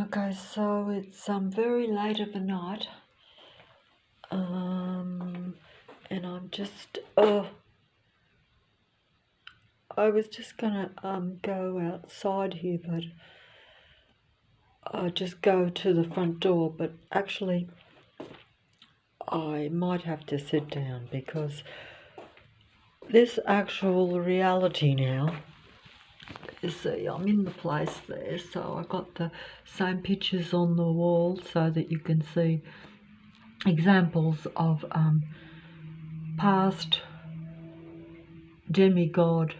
Okay, so it's very late of the night, and I'm just I was just gonna go outside here, but I just go to the front door. But actually, I might have to sit down because this actual reality now. You see, I'm in the place there, so I got the same pictures on the wall so that you can see examples of past demigod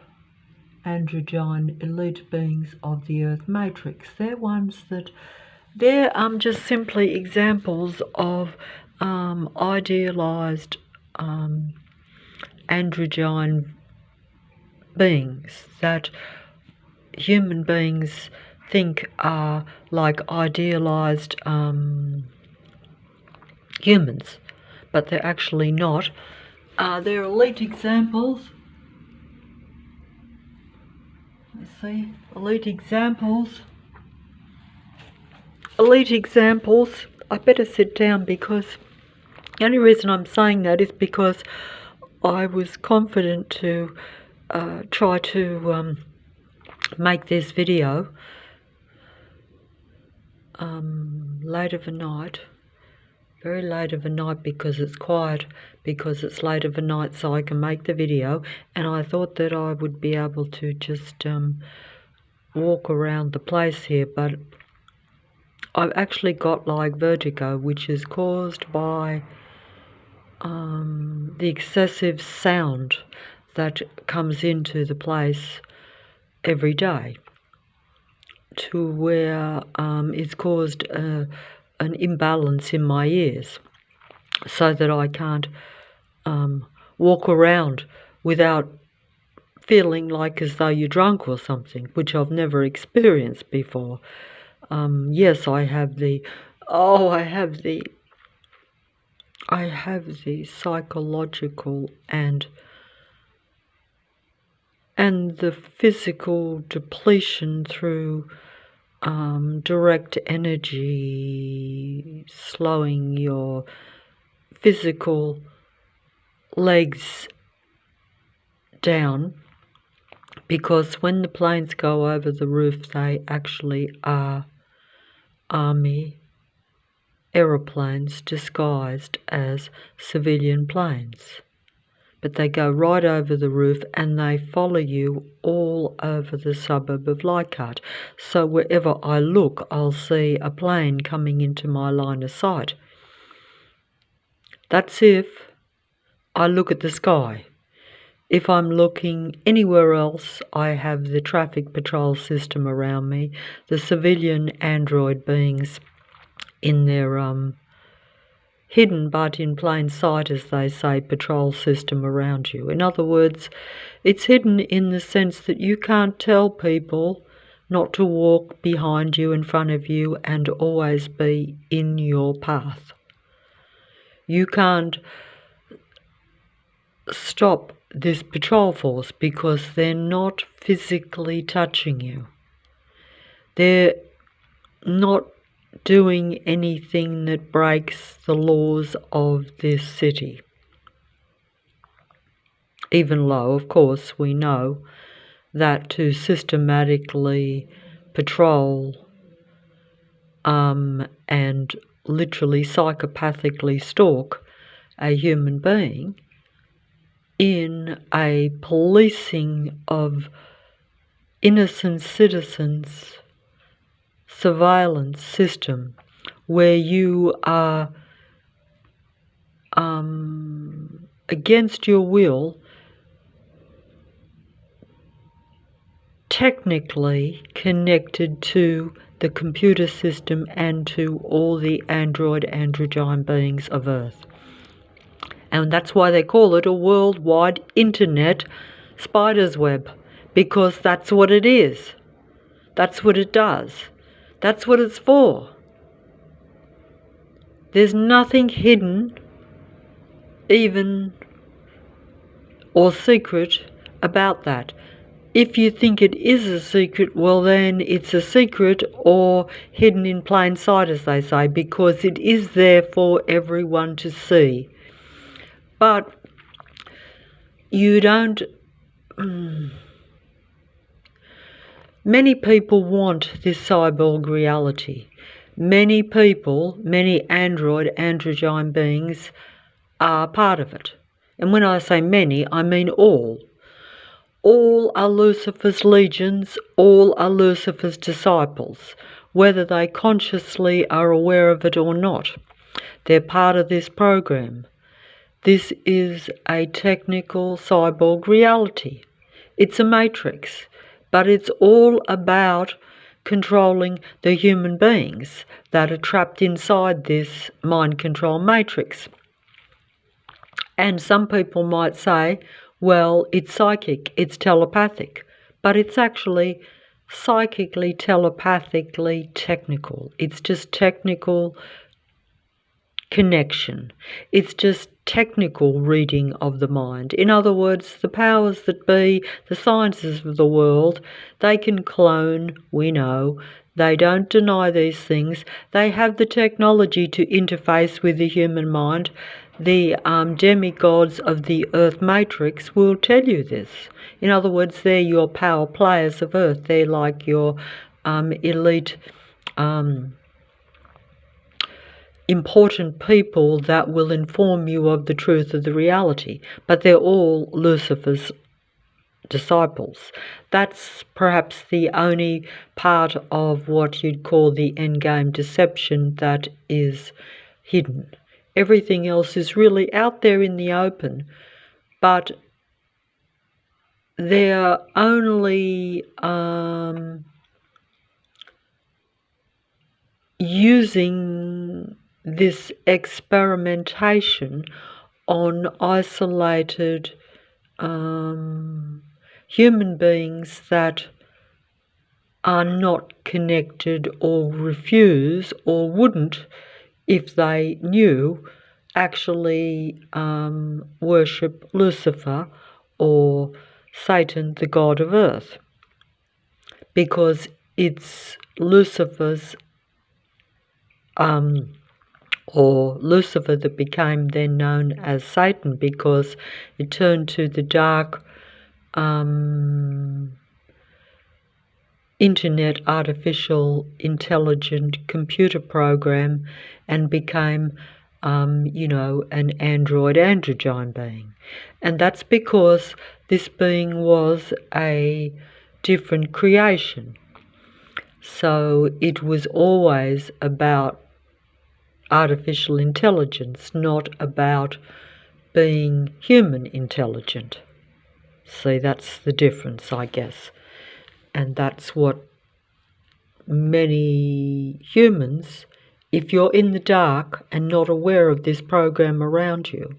androgyne elite beings of the Earth Matrix. They're just simply examples of idealized androgyne beings that human beings think are like idealized humans, but they're actually not. They're elite examples. Let's see, elite examples. I better sit down because the only reason I'm saying that is because I was confident to try to make this video late of the night, very late of the night, because it's quiet, because it's late of the night, so I can make the video. And I thought that I would be able to just walk around the place here, but I've actually got like vertigo, which is caused by the excessive sound that comes into the place every day, to where it's caused an imbalance in my ears, so that I can't walk around without feeling like as though you're drunk or something, which I've never experienced before. Yes, I have the psychological and the physical depletion through direct energy, slowing your physical legs down, because when the planes go over the roof, they actually are army aeroplanes disguised as civilian planes. But they go right over the roof and they follow you all over the suburb of Leichhardt. So wherever I look, I'll see a plane coming into my line of sight. That's if I look at the sky. If I'm looking anywhere else, I have the traffic patrol system around me, the civilian android beings in their hidden but in plain sight, as they say, patrol system around you. In other words, it's hidden in the sense that you can't tell people not to walk behind you, in front of you, and always be in your path. You can't stop this patrol force because they're not physically touching you. They're not doing anything that breaks the laws of this city. Even though, of course, we know that to systematically patrol and literally psychopathically stalk a human being in a policing of innocent citizens surveillance system, where you are against your will technically connected to the computer system and to all the androgyne beings of Earth. And that's why they call it a worldwide internet spider's web, because that's what it is. That's what it does. That's what it's for. There's nothing hidden, even or secret, about that. If you think it is a secret, well then it's a secret, or hidden in plain sight, as they say, because it is there for everyone to see. But you don't... Many people want this cyborg reality. Many people, many androgyne beings are part of it. And when I say many, I mean all. All are Lucifer's legions, all are Lucifer's disciples, whether they consciously are aware of it or not. They're part of this program. This is a technical cyborg reality. It's a matrix, but it's all about controlling the human beings that are trapped inside this mind control matrix. And some people might say, well, it's psychic, it's telepathic, but it's actually psychically, telepathically technical. It's just technical connection. It's just technical reading of the mind. In other words, the powers that be, the sciences of the world, they can clone, we know. They don't deny these things. They have the technology to interface with the human mind. The demigods of the Earth Matrix will tell you this. In other words, they're your power players of Earth. They're like your elite important people that will inform you of the truth of the reality. But they're all Lucifer's disciples. That's perhaps the only part of what you'd call the endgame deception that is hidden. Everything else is really out there in the open, but they're only using this experimentation on isolated human beings that are not connected or refuse or wouldn't, if they knew, actually worship Lucifer or Satan, the god of earth, because it's Lucifer's or Lucifer that became then known as Satan, because it turned to the dark internet artificial intelligent computer program and became an androgyne being. And that's because this being was a different creation. So it was always about artificial intelligence, not about being human intelligent. See, that's the difference, I guess. And that's what many humans, if you're in the dark and not aware of this program around you,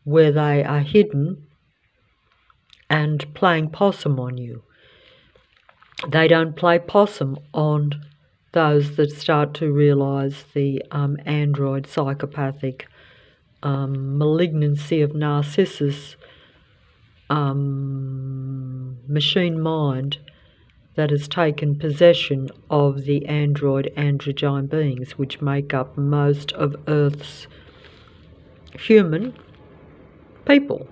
where they are hidden and playing possum on you, they don't play possum on those that start to realise the android psychopathic malignancy of Narcissus machine mind that has taken possession of the androgyne beings, which make up most of Earth's human people.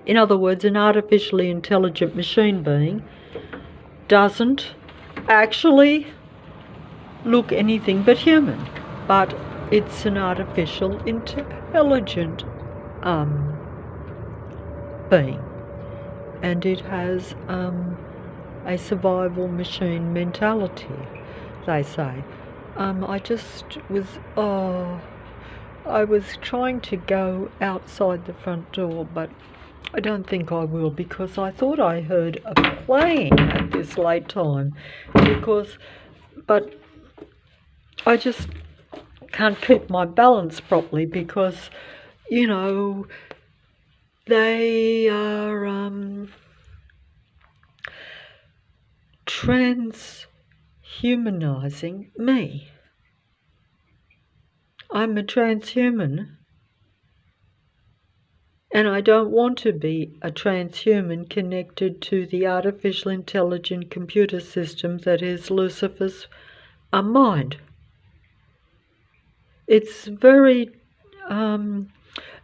In other words, an artificially intelligent machine being doesn't actually look anything but human, but it's an artificial intelligent being, and it has a survival machine mentality, they say. I was trying to go outside the front door, but I don't think I will, because I thought I heard a plane at this late time, but I just can't keep my balance properly, because, they are transhumanizing me. I'm a transhuman, And I don't want to be a transhuman connected to the artificial intelligent computer system that is Lucifer's mind. It's very,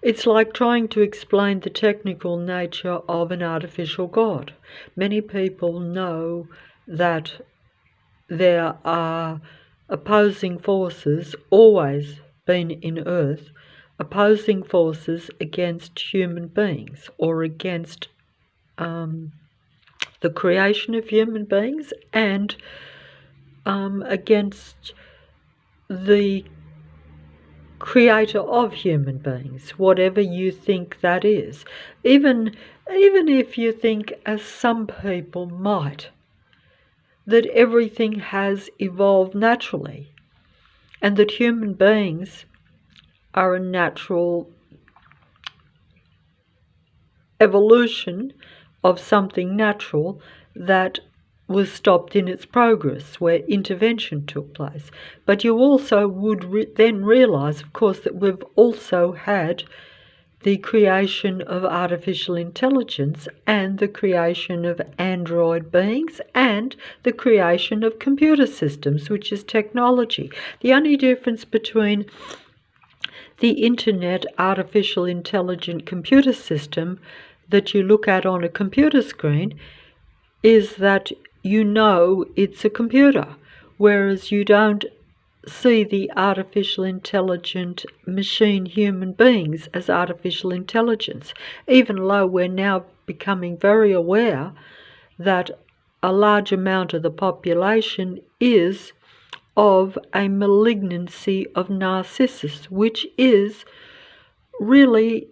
it's like trying to explain the technical nature of an artificial God. Many people know that there are opposing forces, always been in Earth, opposing forces against human beings or against the creation of human beings and against the creator of human beings, whatever you think that is. Even if you think, as some people might, that everything has evolved naturally and that human beings are a natural evolution of something natural that was stopped in its progress, where intervention took place. But you also would then realise, of course, that we've also had the creation of artificial intelligence and the creation of android beings and the creation of computer systems, which is technology. The only difference between the internet artificial intelligent computer system that you look at on a computer screen is that you know it's a computer, whereas you don't see the artificial intelligent machine human beings as artificial intelligence, even though we're now becoming very aware that a large amount of the population is of a malignancy of narcissus, which is really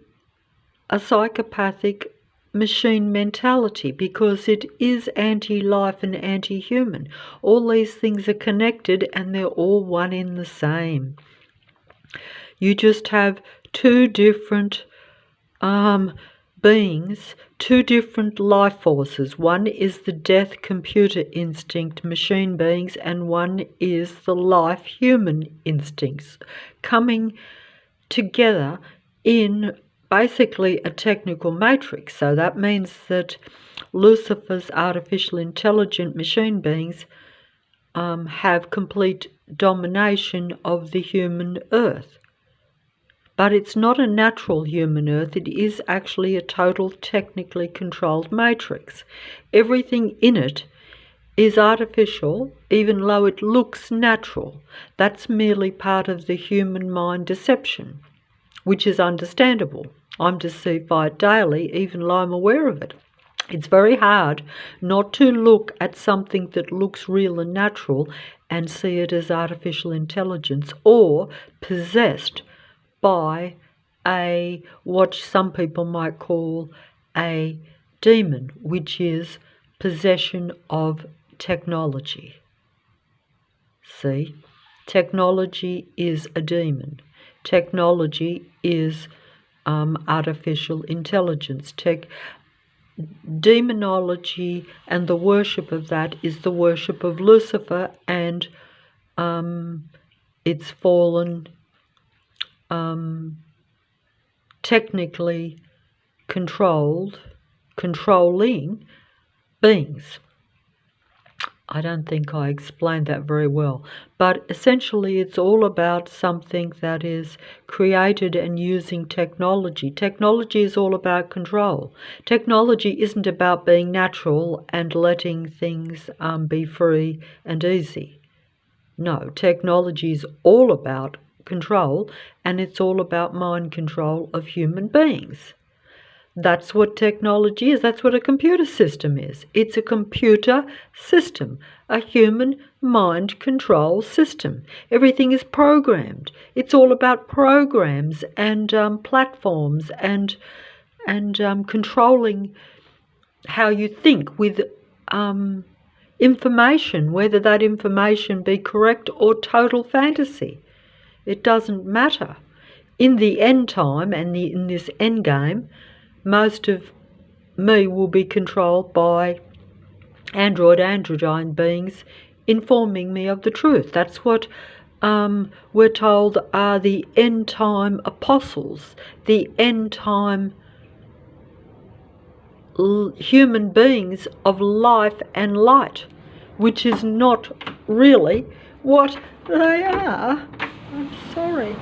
a psychopathic machine mentality, because it is anti-life and anti-human. All these things are connected and they're all one in the same. You just have two different beings, two different life forces. One is the death computer instinct machine beings, and one is the life human instincts coming together in basically a technical matrix. So that means that Lucifer's artificial intelligent machine beings have complete domination of the human earth. But it's not a natural human earth, it is actually a total technically controlled matrix. Everything in it is artificial, even though it looks natural. That's merely part of the human mind deception, which is understandable. I'm deceived by it daily, even though I'm aware of it. It's very hard not to look at something that looks real and natural and see it as artificial intelligence or possessed by what some people might call a demon, which is possession of technology. See, technology is a demon. Technology is artificial intelligence. Demonology and the worship of that is the worship of Lucifer and its fallen, technically controlling beings. I don't think I explained that very well, but essentially it's all about something that is created and using technology. Technology is all about control. Technology isn't about being natural and letting things be free and easy. No, technology is all about control, and it's all about mind control of human beings. That's what technology is. That's what a computer system is. It's a computer system, a human mind control system. Everything is programmed. It's all about programs and platforms and controlling how you think with information, whether that information be correct or total fantasy. It doesn't matter. In the end time and in this end game, most of me will be controlled by androgyne beings informing me of the truth. That's what we're told are the end time apostles, the end time human beings of life and light, which is not really what they are. I'm sorry.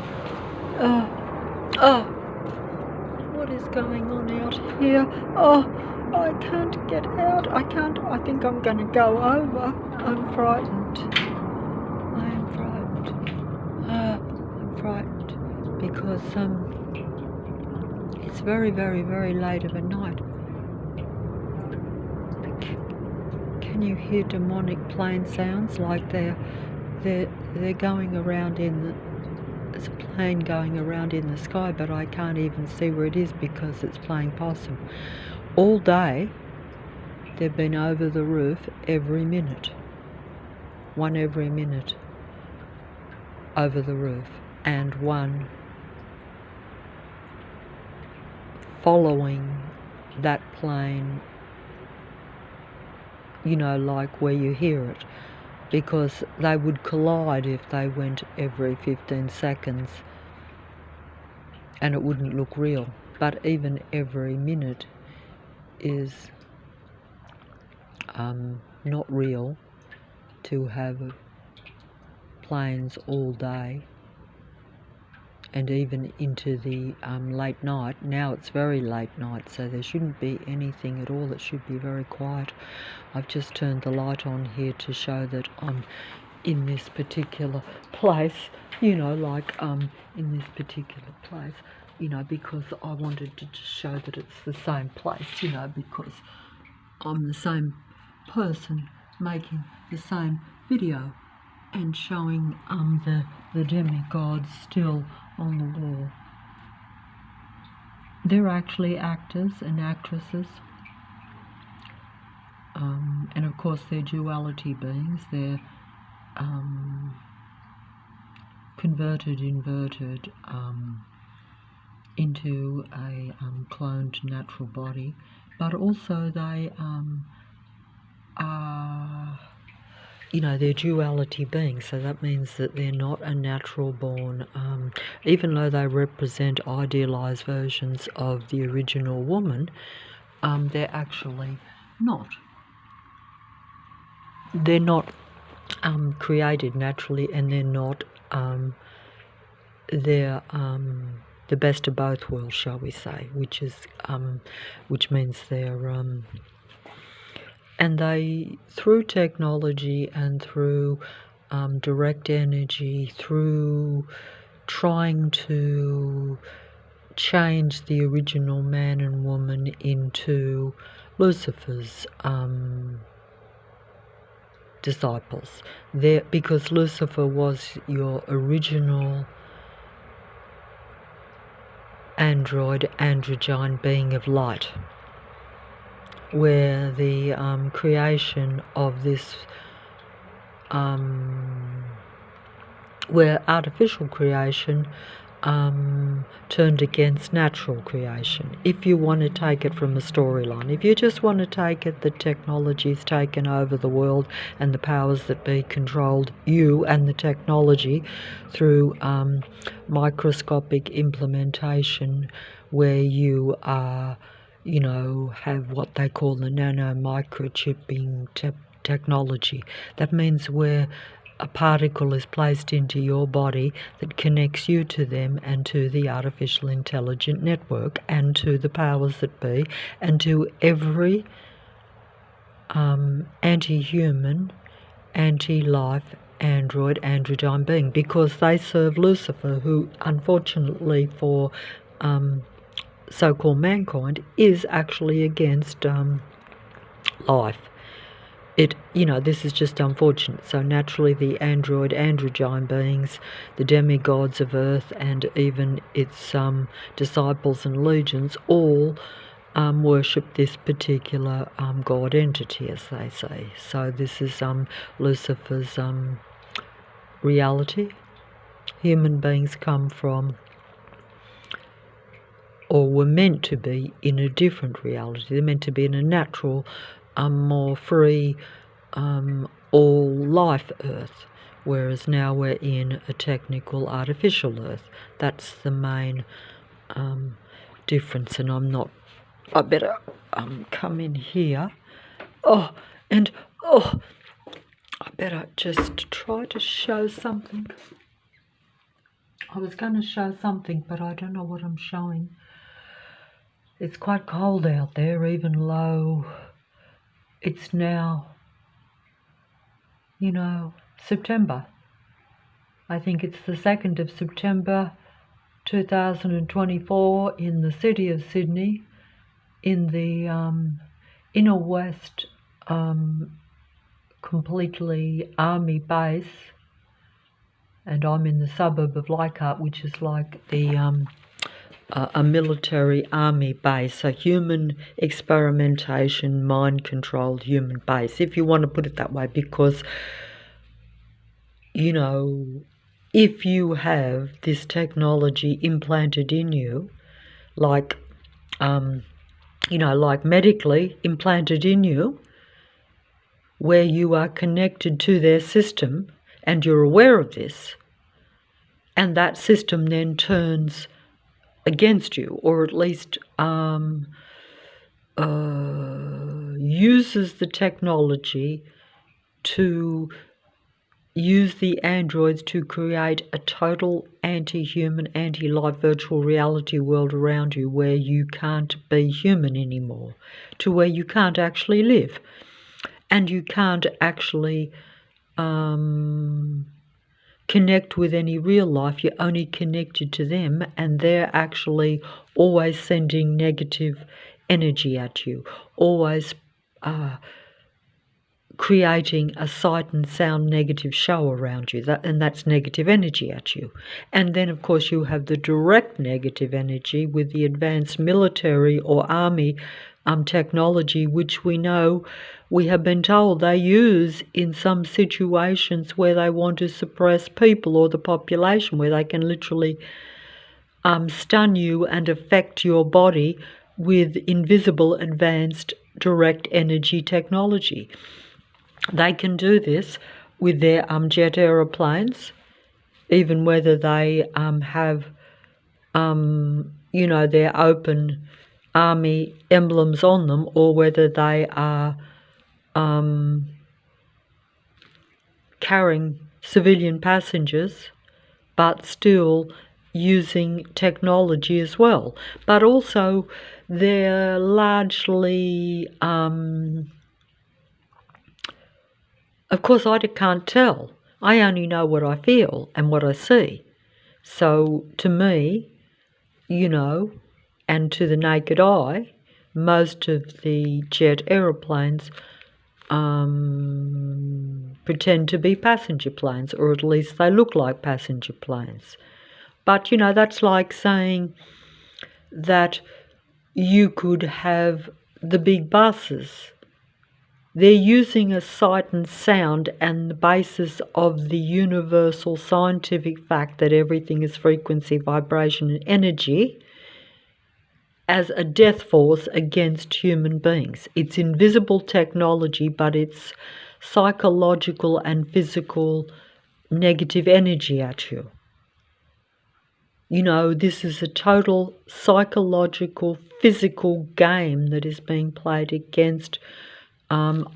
What is going on out here? I can't get out. I think I'm going to go over. I'm frightened. I am frightened. I'm frightened because it's very, very, very late of a night. Can you hear demonic plane sounds like they're going around there's a plane going around in the sky, but I can't even see where it is because it's playing possum. All day they've been over the roof every minute. One every minute over the roof, and one following that plane, you know, like where you hear it, because they would collide if they went every 15 seconds and it wouldn't look real. But even every minute is not real to have planes all day and even into the late night. Now it's very late night, so there shouldn't be anything at all. It should be very quiet. I've just turned the light on here to show that I'm in this particular place, you know, like in this particular place, you know, because I wanted to just show that it's the same place, you know, because I'm the same person making the same video and showing the demigods still on the wall. They're actually actors and actresses, and of course they're duality beings. They're converted, inverted into a cloned natural body, but also they are, you know, they're duality beings, so that means that they're not a natural born, even though they represent idealized versions of the original woman, they're actually not. They're not created naturally, and they're not, they're the best of both worlds, shall we say, which means they're, and they, through technology and through direct energy, through trying to change the original man and woman into Lucifer's disciples, because Lucifer was your original androgyne being of light, where the creation of this, where artificial creation turned against natural creation. If you want to take it from a storyline, if you just want to take it that technology's taken over the world and the powers that be controlled you and the technology through microscopic implementation, where you are, you know, have what they call the nano-microchipping technology. That means where a particle is placed into your body that connects you to them and to the artificial intelligent network and to the powers that be and to every anti-human, anti-life, androgyne being, because they serve Lucifer, who unfortunately for so-called mankind is actually against life. You know, this is just unfortunate. So naturally the androgyne beings, the demigods of Earth, and even its disciples and legions all worship this particular god entity, as they say. So this is Lucifer's reality. Human beings come from, or were meant to be, in a different reality. They're meant to be in a natural, more free, all life Earth, whereas now we're in a technical artificial Earth. That's the main difference, and I'm not I better come in here. Oh, and oh, I better just try to show something. I was going to show something, but I don't know what I'm showing. It's quite cold out there, even though it's now, September. I think it's the 2nd of September 2024 in the city of Sydney, in the inner west, completely army base, and I'm in the suburb of Leichhardt, which is like a military army base, a human experimentation, mind-controlled human base, if you want to put it that way, because, if you have this technology implanted in you, like medically implanted in you, where you are connected to their system and you're aware of this, and that system then turns against you, or at least uses the technology to use the androids to create a total anti-human, anti-life virtual reality world around you where you can't be human anymore, to where you can't actually live and you can't actually connect with any real life. You're only connected to them, and they're actually always sending negative energy at you, always creating a sight and sound negative show around you, and that's negative energy at you. And then, of course, you have the direct negative energy with the advanced military or army technology, which we have been told they use in some situations where they want to suppress people or the population, where they can literally stun you and affect your body with invisible advanced direct energy technology. They can do this with their jet aeroplanes, even whether they have, their open army emblems on them, or whether they are carrying civilian passengers, but still using technology as well. But also they're largely, of course, I can't tell. I only know what I feel and what I see. So to me, and to the naked eye, most of the jet aeroplanes pretend to be passenger planes, or at least they look like passenger planes. But, that's like saying that you could have the big buses. They're using a sight and sound and the basis of the universal scientific fact that everything is frequency, vibration, and energy as a death force against human beings. It's invisible technology, but it's psychological and physical negative energy at you. This is a total psychological, physical game that is being played against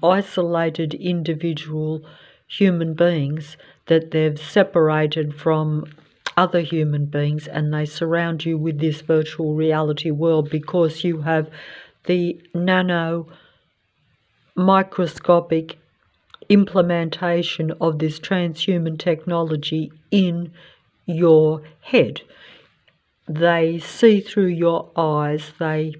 isolated individual human beings that they've separated from other human beings, and they surround you with this virtual reality world because you have the nano microscopic implementation of this transhuman technology in your head. They see through your eyes, they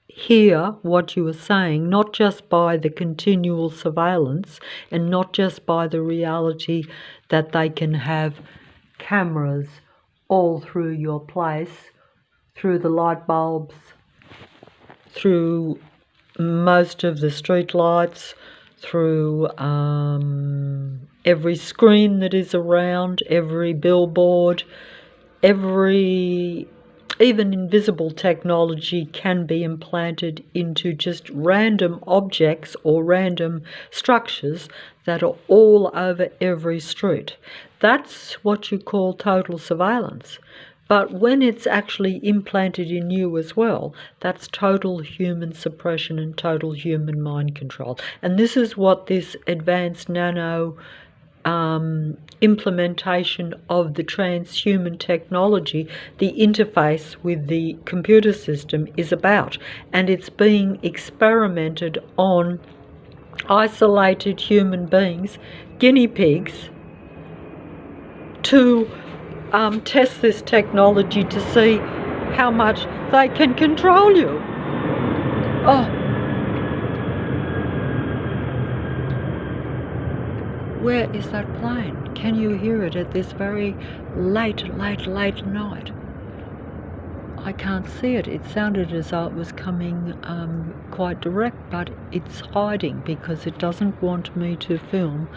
hear what you are saying, not just by the continual surveillance and not just by the reality that they can have cameras all through your place, through the light bulbs, through most of the street lights, through every screen that is around, every billboard, even invisible technology can be implanted into just random objects or random structures that are all over every street. That's what you call total surveillance. But when it's actually implanted in you as well, that's total human suppression and total human mind control. And this is what this advanced nano implementation of the transhuman technology, the interface with the computer system, is about. And it's being experimented on isolated human beings, guinea pigs, to test this technology to see how much they can control you. Oh, where is that plane? Can you hear it at this very late night? I can't see it. It sounded as though it was coming quite direct, but it's hiding because it doesn't want me to film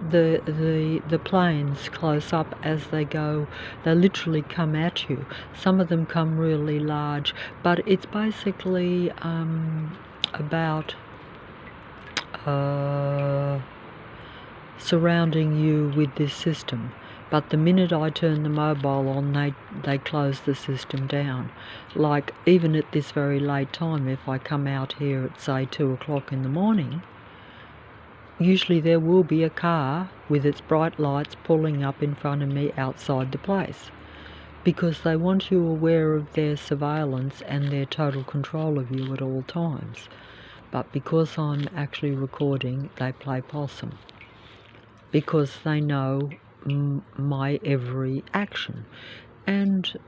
the planes close up as they go. They literally come at you. Some of them come really large, but it's basically about surrounding you with this system. But the minute I turn the mobile on, they close the system down. Like, even at this very late time, if I come out here at, say, 2 o'clock in the morning, usually there will be a car with its bright lights pulling up in front of me outside the place, because they want you aware of their surveillance and their total control of you at all times. But because I'm actually recording, they play possum, because they know my every action. And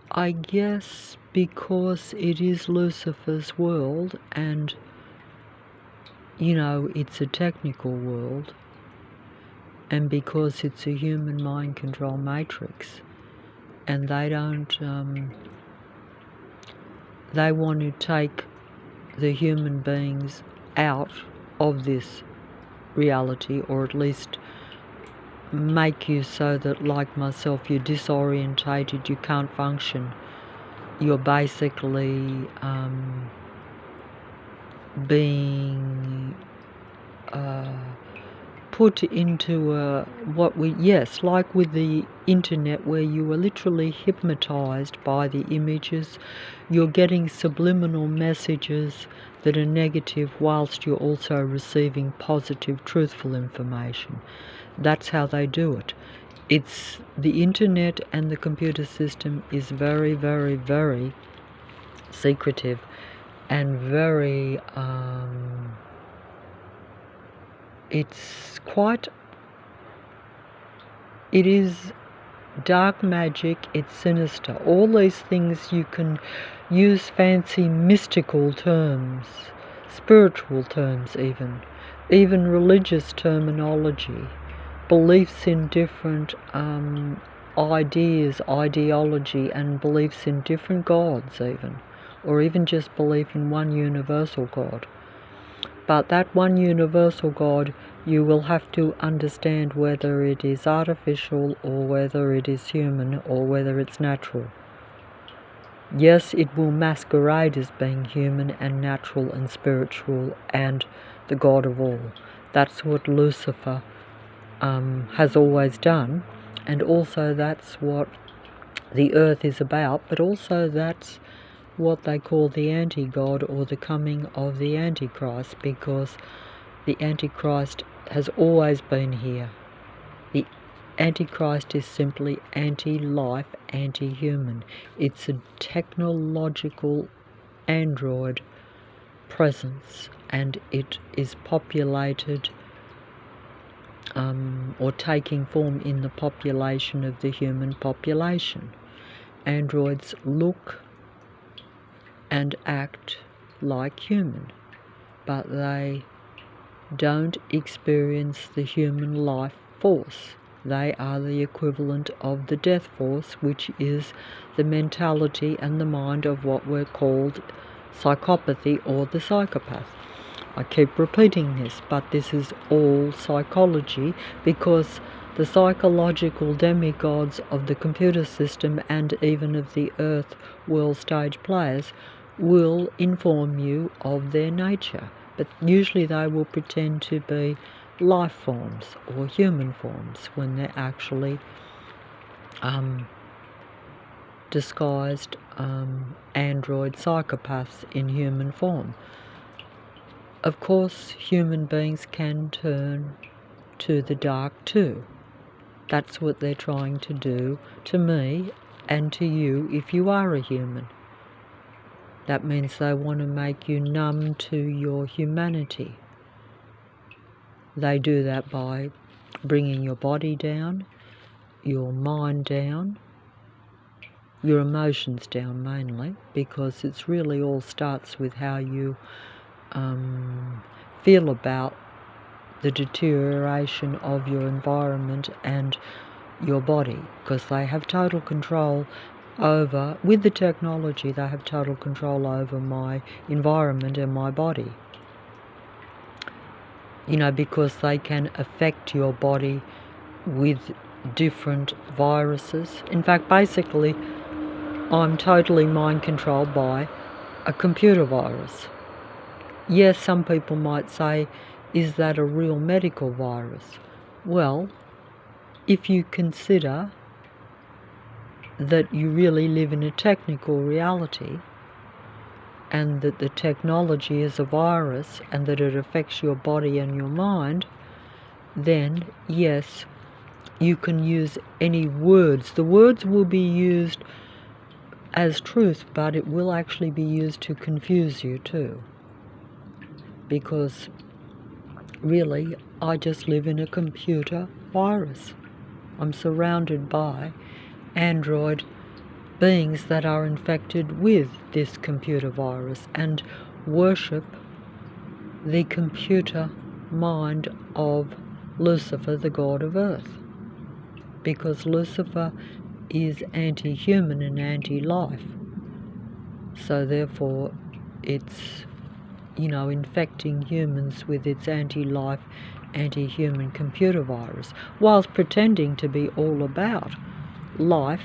I guess because it is Lucifer's world, and you know, it's a technical world, and because it's a human mind control matrix, and they don't they want to take the human beings out of this reality, or at least make you so that, like myself, you're disorientated, you can't function. You're basically being put into like with the internet, where you are literally hypnotized by the images. You're getting subliminal messages that are negative whilst you're also receiving positive, truthful information. That's how they do it. It's the internet, and the computer system is very, very, very secretive and very it is dark magic, it's sinister. All these things, you can use fancy mystical terms, spiritual terms, even religious terminology, beliefs in different ideas, ideology, and beliefs in different gods or even just belief in one universal God. But that one universal God, you will have to understand whether it is artificial, or whether it is human, or whether it's natural. Yes, it will masquerade as being human and natural and spiritual and the God of all. That's what Lucifer has always done, and also that's what the earth is about, but also that's what they call the anti-God, or the coming of the Antichrist, because the Antichrist has always been here. The Antichrist is simply anti-life, anti-human. It's a technological android presence, and it is populated or taking form in the population of the human population. Androids look and act like human, but they don't experience the human life force. They are the equivalent of the death force, which is the mentality and the mind of what we're called psychopathy, or the psychopath. I keep repeating this, but this is all psychology, because the psychological demigods of the computer system, and even of the earth world stage players, will inform you of their nature. But usually they will pretend to be life forms or human forms when they're actually disguised android psychopaths in human form. Of course, human beings can turn to the dark too. That's what they're trying to do to me and to you if you are a human. That means they want to make you numb to your humanity. They do that by bringing your body down, your mind down, your emotions down mainly, because it's really all starts with how you feel about the deterioration of your environment and your body, because they have total control over, with the technology, they have total control over my environment and my body. You know, because they can affect your body with different viruses. In fact, basically, I'm totally mind controlled by a computer virus. Yes, some people might say, is that a real medical virus? Well, if you consider that you really live in a technical reality and that the technology is a virus and that it affects your body and your mind, then yes, you can use any words. The words will be used as truth, but it will actually be used to confuse you too. Because really, I just live in a computer virus. I'm surrounded by android beings that are infected with this computer virus and worship the computer mind of Lucifer, the god of earth. Because Lucifer is anti-human and anti-life. So therefore, it's, infecting humans with its anti-life, anti-human computer virus, whilst pretending to be all about life,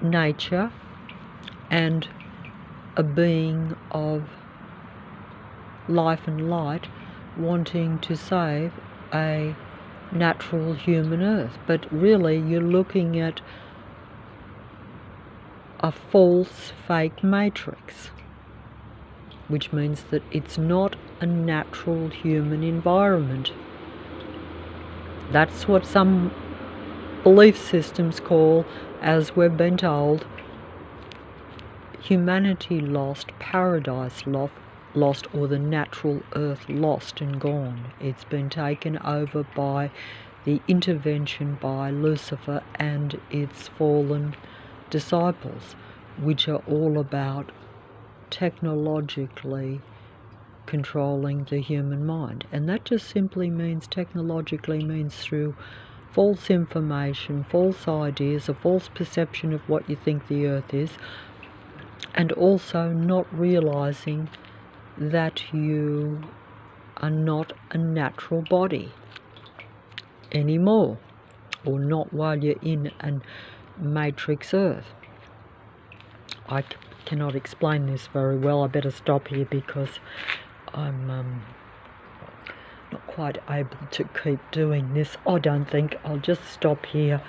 nature, and a being of life and light, wanting to save a natural human earth. But really, you're looking at a false, fake matrix, which means that it's not a natural human environment. That's what some belief systems call, as we've been told, humanity lost, paradise lost, or the natural earth lost and gone. It's been taken over by the intervention by Lucifer and its fallen disciples, which are all about technologically controlling the human mind. And that just simply means, technologically means through false information, false ideas, a false perception of what you think the earth is, and also not realizing that you are not a natural body anymore, or not while you're in a matrix earth. I cannot explain this very well. I better stop here because I'm not quite able to keep doing this. I don't think. I'll just stop here.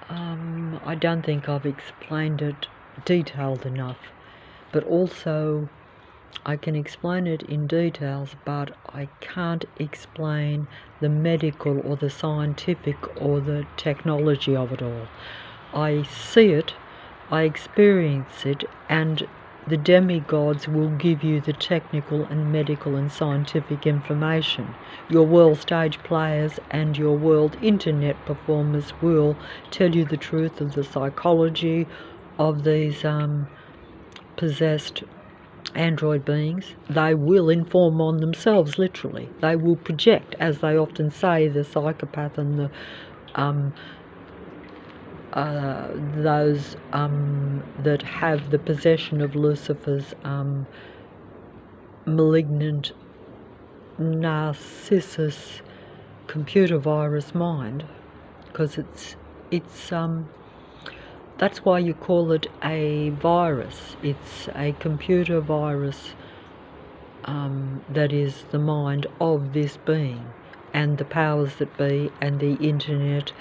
I don't think I've explained it detailed enough, but also I can explain it in details, but I can't explain the medical or the scientific or the technology of it all. I see it, I experience it, and the demigods will give you the technical and medical and scientific information. Your world stage players and your world internet performers will tell you the truth of the psychology of these possessed android beings. They will inform on themselves, literally. They will project, as they often say, the psychopath and the those that have the possession of Lucifer's malignant narcissus computer virus mind, because it's that's why you call it a virus. It's a computer virus that is the mind of this being, and the powers that be and the internet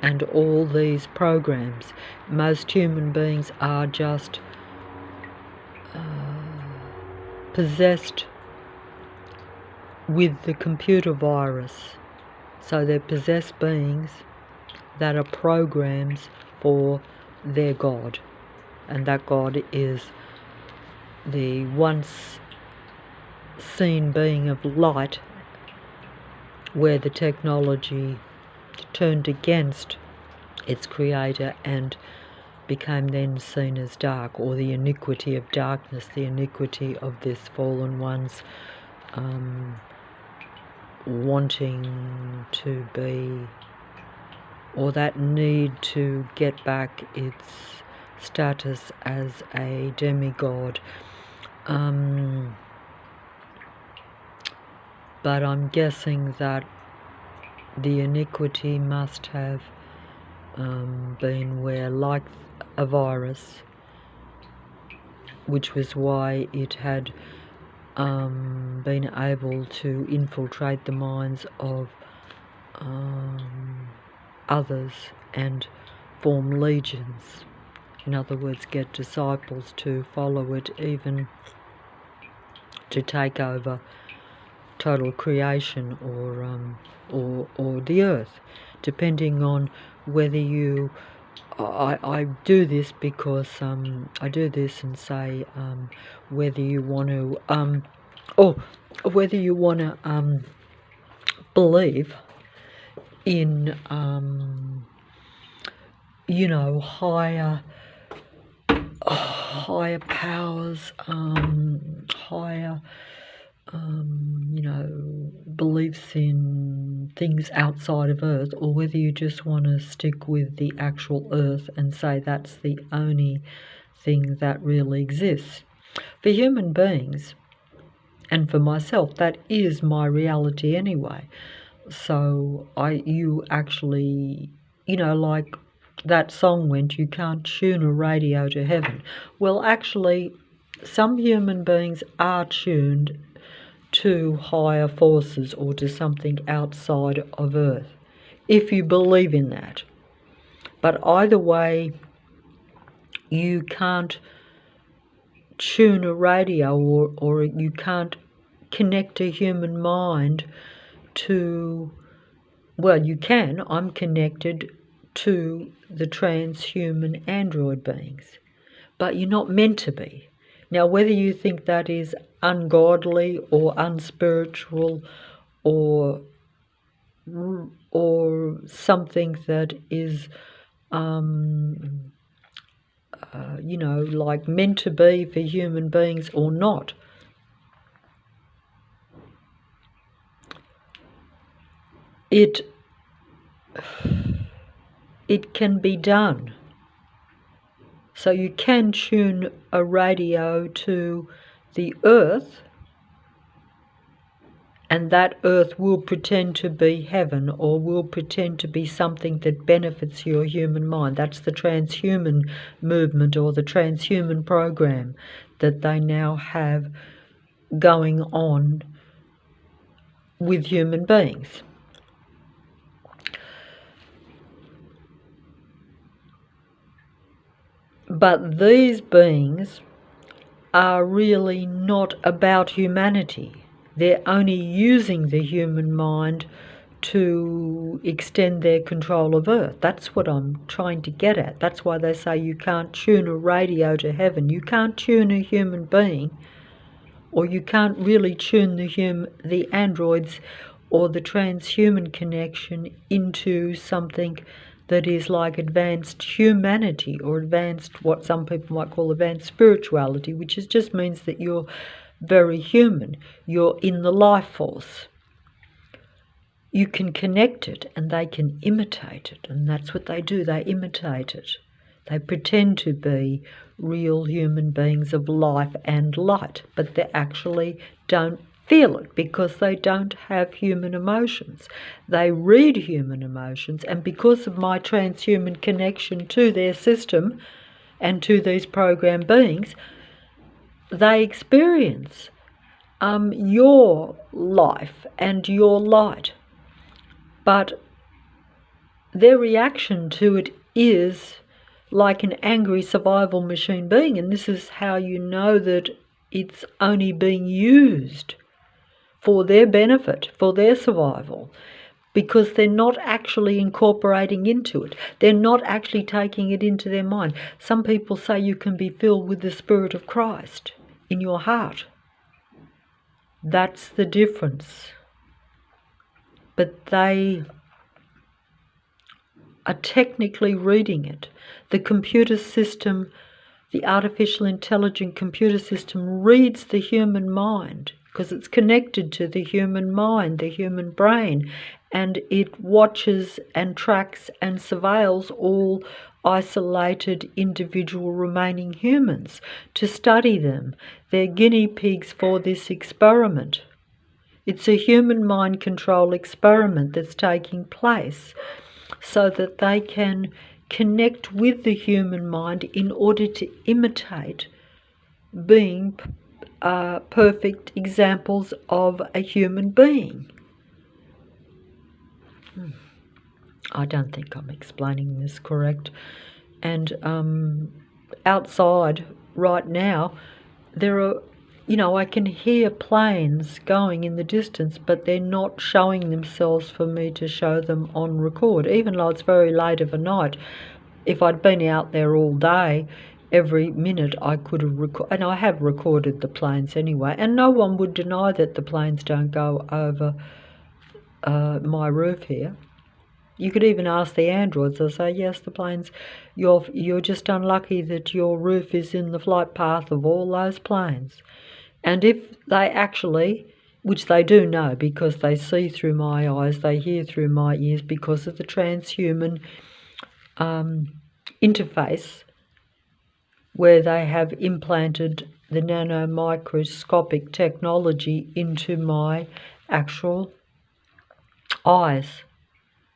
and all these programs. Most human beings are just possessed with the computer virus. So they're possessed beings that are programs for their God. And that God is the once seen being of light, where the technology turned against its creator and became then seen as dark, or the iniquity of darkness, the iniquity of this fallen one's wanting to be, or that need to get back its status as a demigod. But I'm guessing that the iniquity must have been where, like a virus, which was why it had been able to infiltrate the minds of others and form legions. In other words, get disciples to follow it, even to take over total creation or the earth, depending on whether you. I do this because I do this and say whether you want to or whether you want to believe in higher powers, higher beliefs in things outside of Earth, or whether you just want to stick with the actual Earth and say that's the only thing that really exists. For human beings, and for myself, that is my reality anyway. So you actually, like that song went, you can't tune a radio to heaven. Well, actually, some human beings are tuned to higher forces or to something outside of Earth, if you believe in that. But either way, you can't tune a radio or you can't connect a human mind to, well, you can. I'm connected to the transhuman android beings, but you're not meant to be. Now, whether you think that is ungodly or unspiritual or something that is, like meant to be for human beings or not, it can be done. So you can tune a radio to the Earth, and that Earth will pretend to be heaven or will pretend to be something that benefits your human mind. That's the transhuman movement or the transhuman program that they now have going on with human beings. But these beings are really not about humanity. They're only using the human mind to extend their control of Earth. That's what I'm trying to get at. That's why they say you can't tune a radio to heaven. You can't tune a human being, or you can't really tune the androids or the transhuman connection into something that is like advanced humanity or advanced, what some people might call advanced spirituality, which just means that you're very human. You're in the life force. You can connect it and they can imitate it, and that's what they do. They imitate it. They pretend to be real human beings of life and light, but they actually don't feel it because they don't have human emotions. They read human emotions, and because of my transhuman connection to their system and to these programmed beings, they experience your life and your light. but their reaction to it is like an angry survival machine being, and this is how you know that it's only being used for their benefit, for their survival, because they're not actually incorporating into it. They're not actually taking it into their mind. Some people say you can be filled with the Spirit of Christ in your heart. That's the difference. But they are technically reading it. The computer system, the artificial intelligent computer system, reads the human mind because it's connected to the human mind, the human brain, and it watches and tracks and surveils all isolated individual remaining humans to study them. They're guinea pigs for this experiment. It's a human mind control experiment that's taking place so that they can connect with the human mind in order to imitate being perfect examples of a human being. I don't think I'm explaining this correct. And outside right now, there are, I can hear planes going in the distance, but they're not showing themselves for me to show them on record, even though it's very late of a night. If I'd been out there all day, every minute I could have recorded, and I have recorded the planes anyway, and no one would deny that the planes don't go over my roof here. You could even ask the androids. They'll say, yes, the planes, you're just unlucky that your roof is in the flight path of all those planes. And if they actually, which they do know because they see through my eyes, they hear through my ears because of the transhuman interface where they have implanted the nanomicroscopic technology into my actual eyes,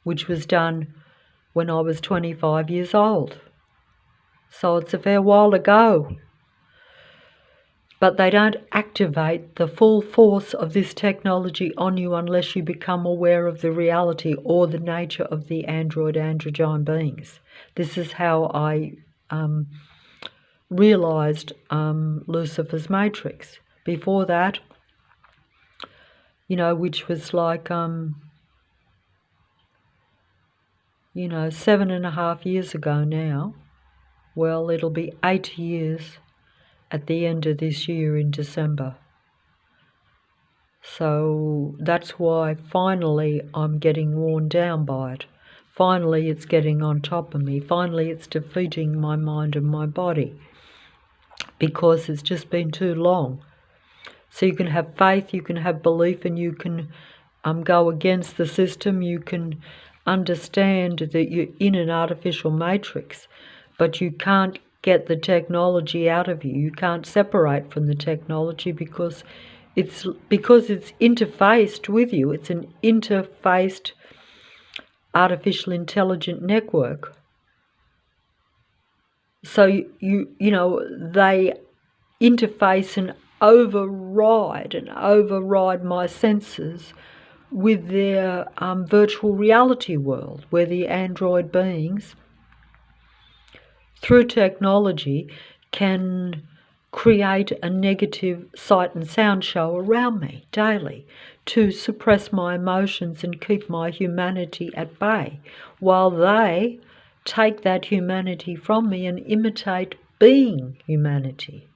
which was done when I was 25 years old. So it's a fair while ago. But they don't activate the full force of this technology on you unless you become aware of the reality or the nature of the androgyne beings. This is how I realized Lucifer's Matrix. Before that, which was like 7.5 years ago now. Well, it'll be 8 years at the end of this year in December. So that's why finally I'm getting worn down by it. Finally it's getting on top of me. Finally it's defeating my mind and my body because it's just been too long. So you can have faith, you can have belief, and you can go against the system. You can understand that you're in an artificial matrix, but you can't get the technology out of you. You can't separate from the technology because it's interfaced with you. It's an interfaced artificial intelligent network. So they interface and override my senses with their virtual reality world, where the android beings, through technology, can create a negative sight and sound show around me daily to suppress my emotions and keep my humanity at bay, while they take that humanity from me and imitate being humanity,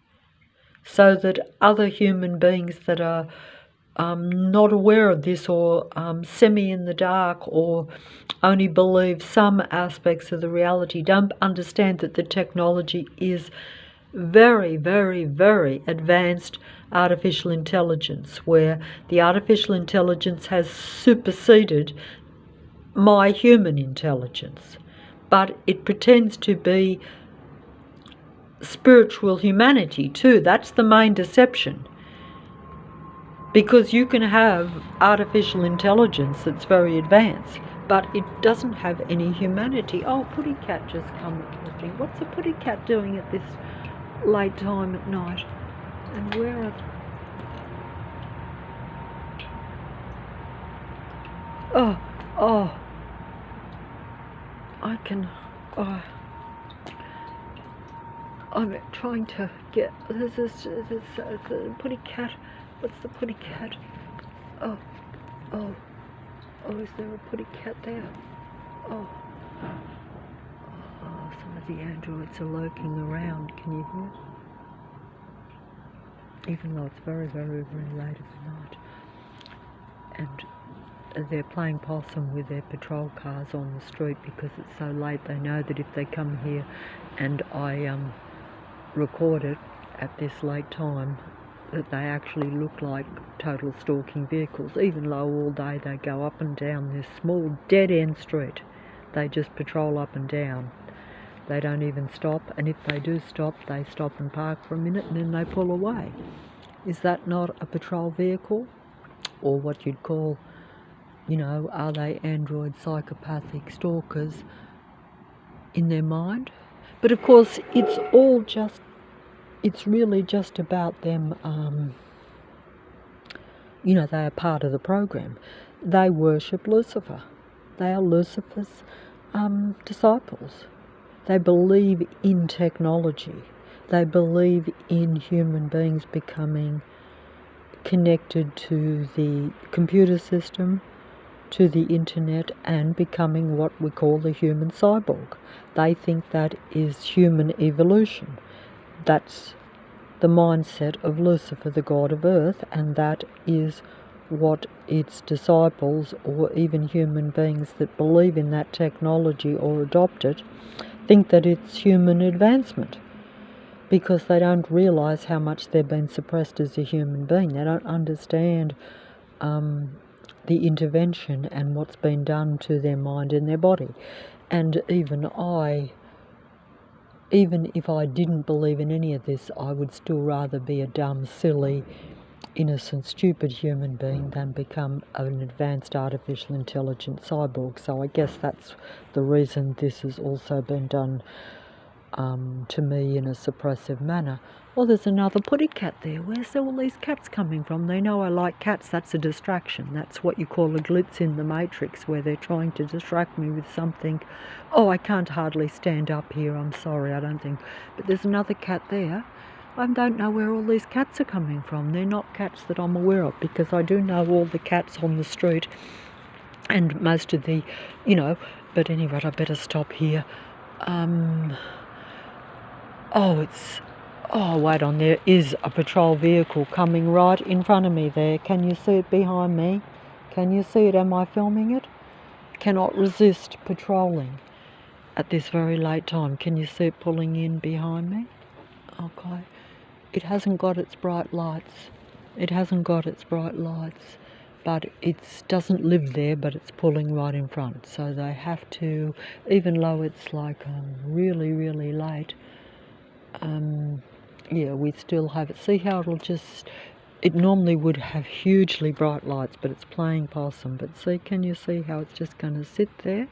so that other human beings that are not aware of this, or semi in the dark, or only believe some aspects of the reality, don't understand that the technology is very, very, very advanced artificial intelligence, where the artificial intelligence has superseded my human intelligence, but it pretends to be spiritual humanity too. That's the main deception. Because you can have artificial intelligence that's very advanced, but it doesn't have any humanity. Oh, Putty Cat just come looking. What's a Putty Cat doing at this late time at night? And where are... Oh, I can, oh, I'm trying to get, there's the putty cat. What's the putty cat? Oh, oh, oh, is there a putty cat there? Oh, oh, some of the androids are lurking around, can you hear? Even though it's very, very, very late at night. And they're playing possum with their patrol cars on the street because it's so late. They know that if they come here and I record it at this late time, that they actually look like total stalking vehicles. Even though all day they go up and down this small dead-end street. They just patrol up and down. They don't even stop, and if they do stop, they stop and park for a minute and then they pull away. Is that not a patrol vehicle? Or what you'd call, you know, are they android psychopathic stalkers in their mind? But of course, it's really just about them, you know, they are part of the program. They worship Lucifer. They are Lucifer's disciples. They believe in technology. They believe in human beings becoming connected to the computer system, to the internet, and becoming what we call the human cyborg. They think that is human evolution. That's the mindset of Lucifer, the god of earth, and that is what its disciples, or even human beings that believe in that technology or adopt it, think that it's human advancement, because they don't realize how much they've been suppressed as a human being. They don't understand the intervention and what's been done to their mind and their body. And even if I didn't believe in any of this, I would still rather be a dumb, silly, innocent, stupid human being than become an advanced artificial intelligent cyborg. So I guess that's the reason this has also been done to me in a suppressive manner. Well, there's another putty cat there. Where's all these cats coming from? They know I like cats. That's a distraction. That's what you call a glitch in the matrix, where they're trying to distract me with something. Oh, I can't hardly stand up here. I'm sorry, I don't think. But there's another cat there. I don't know where all these cats are coming from. They're not cats that I'm aware of, because I do know all the cats on the street and most of the, you know, but anyway, I better stop here. Oh, wait on, there is a patrol vehicle coming right in front of me there. Can you see it behind me? Can you see it? Am I filming it? Cannot resist patrolling at this very late time. Can you see it pulling in behind me? Okay. It hasn't got its bright lights. It hasn't got its bright lights, but it doesn't live there, but it's pulling right in front. So they have to, even though it's like really, really late, yeah, we still have it. See how it normally would have hugely bright lights, but it's playing possum. But see, can you see how it's just going to sit there?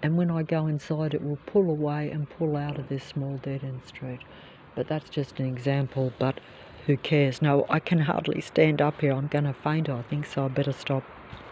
And when I go inside, it will pull away and pull out of this small dead-end street. But that's just an example, but who cares? No, I can hardly stand up here. I'm going to faint, I think, so I better stop.